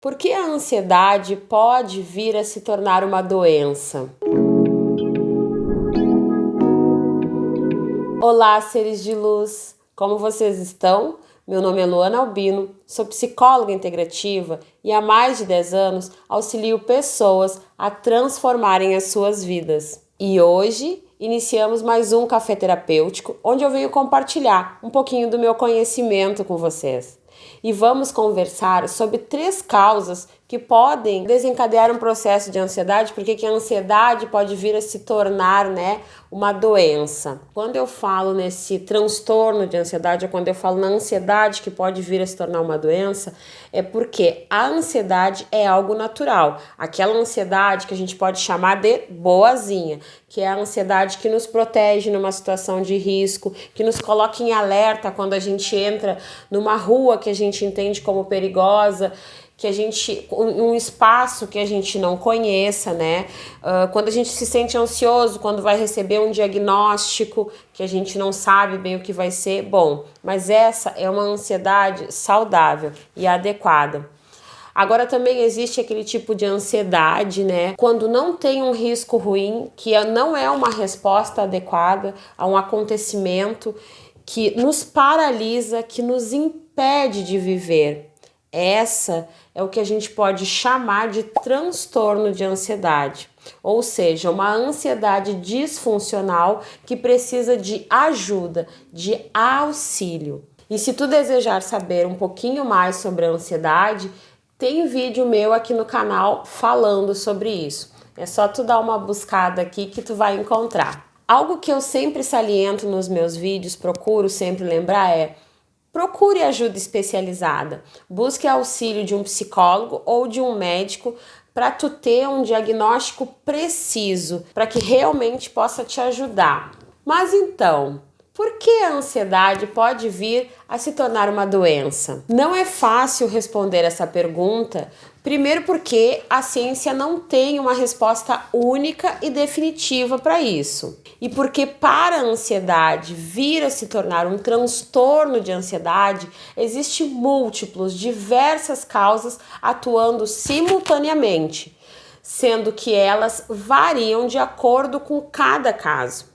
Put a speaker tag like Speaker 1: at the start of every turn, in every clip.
Speaker 1: Por que a ansiedade pode vir a se tornar uma doença? Olá, seres de luz! Como vocês estão? Meu nome é Luana Albino, sou psicóloga integrativa e há mais de 10 anos auxilio pessoas a transformarem as suas vidas. E hoje iniciamos mais um café terapêutico, onde eu venho compartilhar um pouquinho do meu conhecimento com vocês. E vamos conversar sobre 3 causas que podem desencadear um processo de ansiedade, porque que a ansiedade pode vir a se tornar, uma doença. Quando eu falo nesse transtorno de ansiedade, ou quando eu falo na ansiedade que pode vir a se tornar uma doença, é porque a ansiedade é algo natural. Aquela ansiedade que a gente pode chamar de boazinha, que é a ansiedade que nos protege numa situação de risco, que nos coloca em alerta quando a gente entra numa rua que a gente entende como perigosa, um espaço que a gente não conheça, quando a gente se sente ansioso, quando vai receber um diagnóstico que a gente não sabe bem o que vai ser. Bom, mas essa é uma ansiedade saudável e adequada. Agora também existe aquele tipo de ansiedade, quando não tem um risco ruim, que não é uma resposta adequada a um acontecimento que nos paralisa, que nos impede de viver. Essa é o que a gente pode chamar de transtorno de ansiedade, ou seja, uma ansiedade disfuncional que precisa de ajuda, de auxílio. E se tu desejar saber um pouquinho mais sobre a ansiedade, tem vídeo meu aqui no canal falando sobre isso. É só tu dar uma buscada aqui que tu vai encontrar. Algo que eu sempre saliento nos meus vídeos, procuro sempre lembrar procure ajuda especializada, busque auxílio de um psicólogo ou de um médico para tu ter um diagnóstico preciso, para que realmente possa te ajudar. Mas então, por que a ansiedade pode vir a se tornar uma doença? Não é fácil responder essa pergunta, primeiro porque a ciência não tem uma resposta única e definitiva para isso. E porque para a ansiedade vir a se tornar um transtorno de ansiedade, existem diversas causas atuando simultaneamente, sendo que elas variam de acordo com cada caso,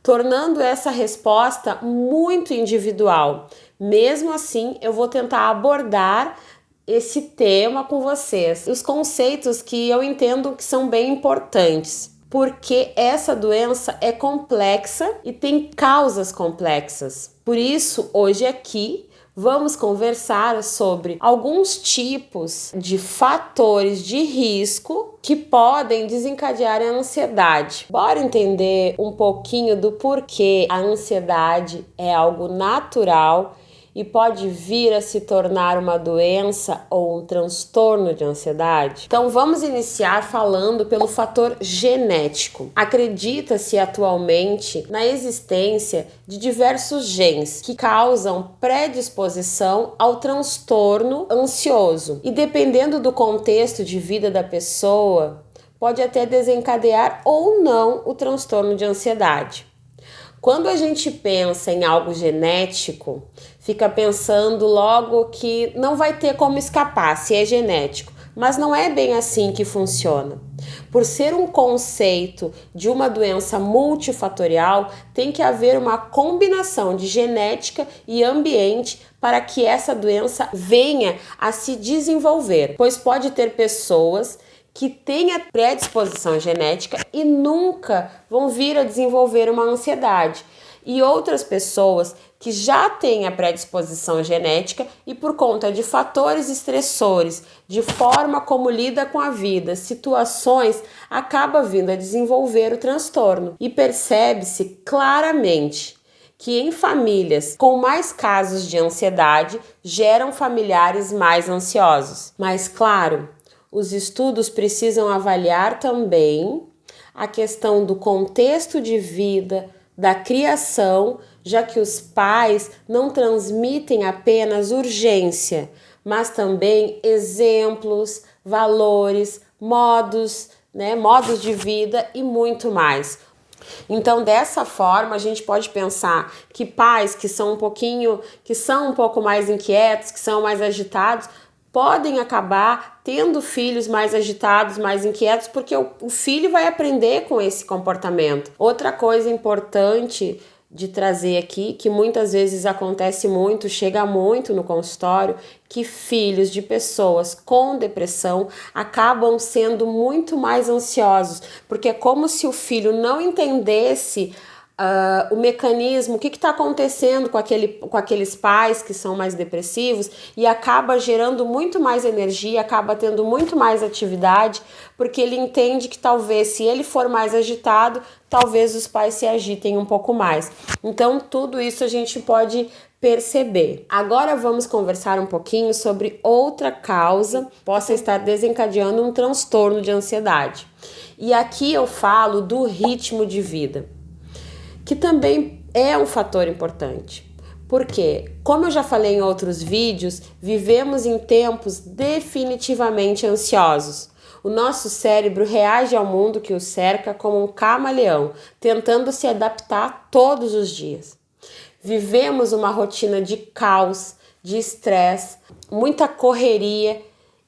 Speaker 1: tornando essa resposta muito individual. Mesmo assim, eu vou tentar abordar esse tema com vocês, os conceitos que eu entendo que são bem importantes, porque essa doença é complexa e tem causas complexas. Por isso, hoje aqui, vamos conversar sobre alguns tipos de fatores de risco que podem desencadear a ansiedade. Bora entender um pouquinho do porquê a ansiedade é algo natural e pode vir a se tornar uma doença ou um transtorno de ansiedade? Então vamos iniciar falando pelo fator genético. Acredita-se atualmente na existência de diversos genes que causam predisposição ao transtorno ansioso e, dependendo do contexto de vida da pessoa, pode até desencadear ou não o transtorno de ansiedade. Quando a gente pensa em algo genético, fica pensando logo que não vai ter como escapar se é genético, mas não é bem assim que funciona. Por ser um conceito de uma doença multifatorial, tem que haver uma combinação de genética e ambiente para que essa doença venha a se desenvolver, pois pode ter pessoas que têm a predisposição genética e nunca vão vir a desenvolver uma ansiedade, e outras pessoas que já têm a predisposição genética e, por conta de fatores estressores, de forma como lida com a vida, situações, acaba vindo a desenvolver o transtorno. E percebe-se claramente que em famílias com mais casos de ansiedade geram familiares mais ansiosos. Mas claro, os estudos precisam avaliar também a questão do contexto de vida, da criação, já que os pais não transmitem apenas urgência, mas também exemplos, valores, modos de vida e muito mais. Então, dessa forma, a gente pode pensar que pais que são um pouco mais inquietos, que são mais agitados, podem acabar tendo filhos mais agitados, mais inquietos, porque o filho vai aprender com esse comportamento. Outra coisa importante de trazer aqui, que muitas vezes acontece muito, chega muito no consultório, que filhos de pessoas com depressão acabam sendo muito mais ansiosos, porque é como se o filho não entendesse o mecanismo, o que está acontecendo com aqueles pais que são mais depressivos, e acaba gerando muito mais energia, acaba tendo muito mais atividade, porque ele entende que talvez se ele for mais agitado, talvez os pais se agitem um pouco mais. Então tudo isso a gente pode perceber. Agora vamos conversar um pouquinho sobre outra causa que possa estar desencadeando um transtorno de ansiedade. E aqui eu falo do ritmo de vida, que também é um fator importante. Porque, como eu já falei em outros vídeos, vivemos em tempos definitivamente ansiosos. O nosso cérebro reage ao mundo que o cerca como um camaleão, tentando se adaptar todos os dias. Vivemos uma rotina de caos, de estresse, muita correria,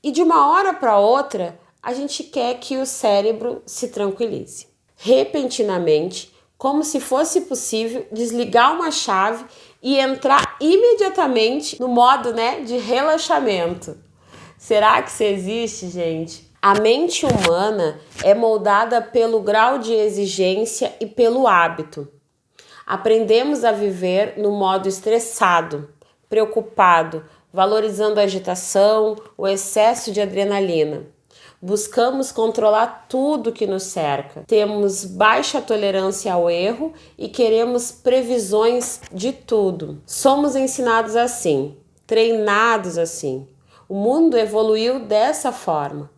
Speaker 1: e de uma hora para outra a gente quer que o cérebro se tranquilize. Repentinamente, como se fosse possível desligar uma chave e entrar imediatamente no modo, de relaxamento. Será que isso existe, gente? A mente humana é moldada pelo grau de exigência e pelo hábito. Aprendemos a viver no modo estressado, preocupado, valorizando a agitação, o excesso de adrenalina. Buscamos controlar tudo que nos cerca. Temos baixa tolerância ao erro e queremos previsões de tudo. Somos ensinados assim, treinados assim. O mundo evoluiu dessa forma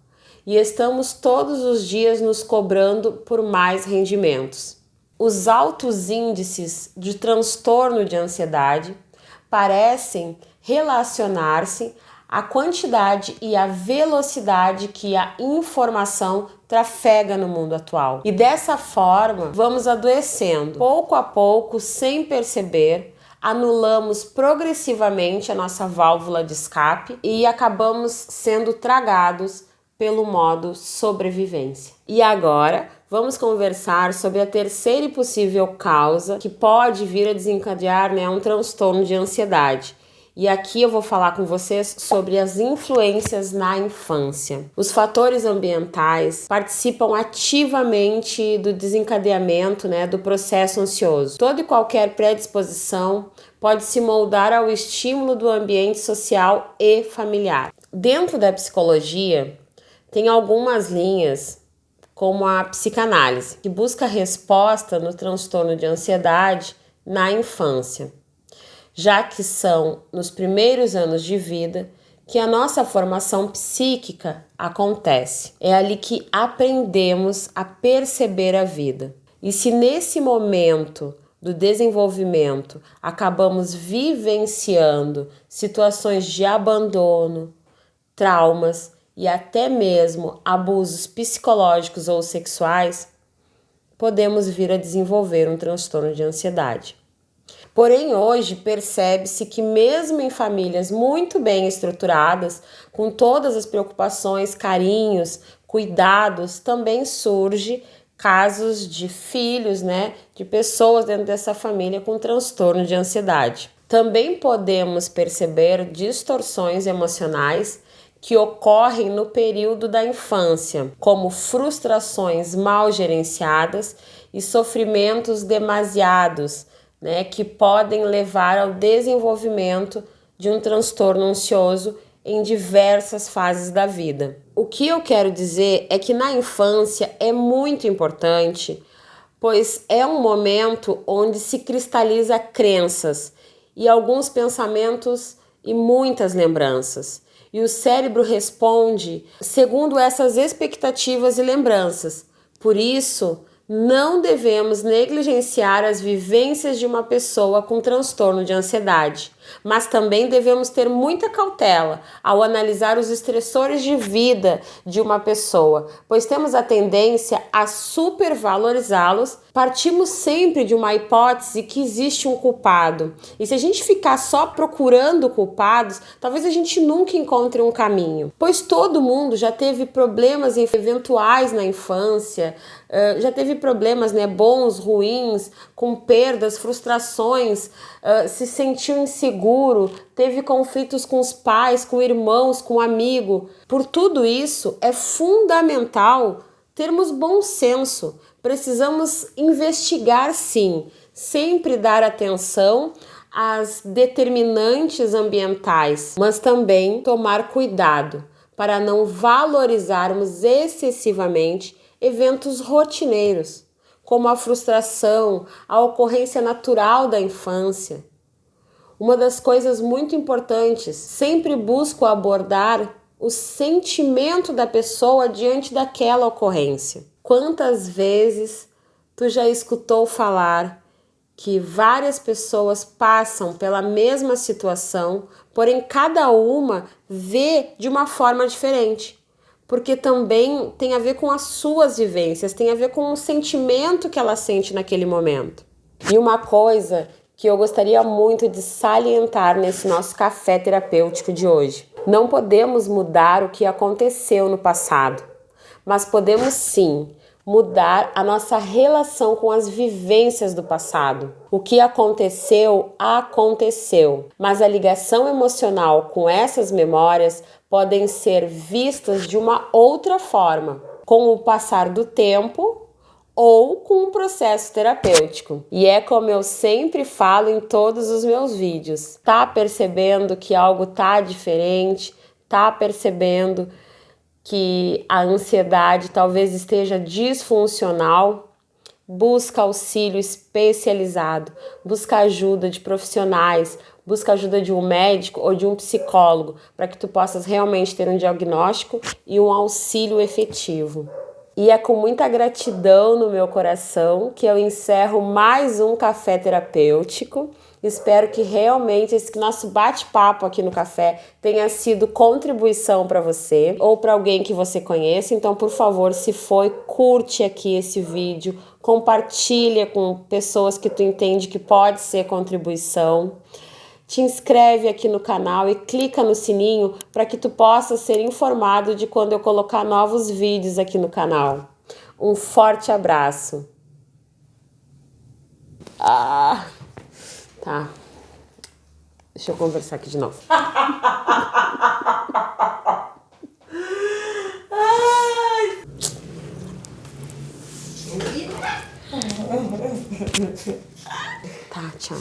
Speaker 1: e estamos todos os dias nos cobrando por mais rendimentos. Os altos índices de transtorno de ansiedade parecem relacionar-se à quantidade e à velocidade que a informação trafega no mundo atual. E dessa forma, vamos adoecendo. Pouco a pouco, sem perceber, anulamos progressivamente a nossa válvula de escape e acabamos sendo tragados pelo modo sobrevivência. E agora, vamos conversar sobre a terceira e possível causa que pode vir a desencadear um transtorno de ansiedade. E aqui eu vou falar com vocês sobre as influências na infância. Os fatores ambientais participam ativamente do desencadeamento, do processo ansioso. Toda e qualquer predisposição pode se moldar ao estímulo do ambiente social e familiar. Dentro da psicologia, tem algumas linhas, como a psicanálise, que busca resposta no transtorno de ansiedade na infância, já que são nos primeiros anos de vida que a nossa formação psíquica acontece. É ali que aprendemos a perceber a vida. E se nesse momento do desenvolvimento acabamos vivenciando situações de abandono, traumas e até mesmo abusos psicológicos ou sexuais, podemos vir a desenvolver um transtorno de ansiedade. Porém, hoje percebe-se que mesmo em famílias muito bem estruturadas, com todas as preocupações, carinhos, cuidados, também surge casos de filhos, de pessoas dentro dessa família com transtorno de ansiedade. Também podemos perceber distorções emocionais que ocorrem no período da infância, como frustrações mal gerenciadas e sofrimentos demasiados, que podem levar ao desenvolvimento de um transtorno ansioso em diversas fases da vida. O que eu quero dizer é que na infância é muito importante, pois é um momento onde se cristaliza crenças e alguns pensamentos e muitas lembranças. E o cérebro responde segundo essas expectativas e lembranças. Por isso, não devemos negligenciar as vivências de uma pessoa com transtorno de ansiedade, Mas também devemos ter muita cautela ao analisar os estressores de vida de uma pessoa, pois temos a tendência a supervalorizá-los. Partimos sempre de uma hipótese que existe um culpado. E se a gente ficar só procurando culpados, talvez a gente nunca encontre um caminho. Pois todo mundo já teve problemas eventuais na infância, já teve problemas, né, bons, ruins, com perdas, frustrações, se sentiu inseguro, teve conflitos com os pais, com irmãos, com amigo. Por tudo isso, é fundamental termos bom senso. Precisamos investigar, sim, sempre dar atenção às determinantes ambientais, mas também tomar cuidado para não valorizarmos excessivamente eventos rotineiros, como a frustração, a ocorrência natural da infância. Uma das coisas muito importantes, sempre busco abordar o sentimento da pessoa diante daquela ocorrência. Quantas vezes tu já escutou falar que várias pessoas passam pela mesma situação, porém cada uma vê de uma forma diferente? Porque também tem a ver com as suas vivências, tem a ver com o sentimento que ela sente naquele momento. E uma coisa que eu gostaria muito de salientar nesse nosso café terapêutico de hoje: não podemos mudar o que aconteceu no passado, mas podemos sim mudar a nossa relação com as vivências do passado. O que aconteceu, aconteceu, mas a ligação emocional com essas memórias podem ser vistas de uma outra forma, com o passar do tempo ou com um processo terapêutico. E é como eu sempre falo em todos os meus vídeos. Tá percebendo que algo tá diferente? Tá percebendo que a ansiedade talvez esteja disfuncional? Busca auxílio especializado, busca ajuda de profissionais, busca ajuda de um médico ou de um psicólogo, para que tu possas realmente ter um diagnóstico e um auxílio efetivo. E é com muita gratidão no meu coração que eu encerro mais um café terapêutico. Espero que realmente esse nosso bate-papo aqui no café tenha sido contribuição para você ou para alguém que você conheça. Então, por favor, se foi, curte aqui esse vídeo, compartilha com pessoas que tu entende que pode ser contribuição. Te inscreve aqui no canal e clica no sininho para que tu possa ser informado de quando eu colocar novos vídeos aqui no canal. Um forte abraço. Tá. Deixa eu conversar aqui de novo. Tá, tchau.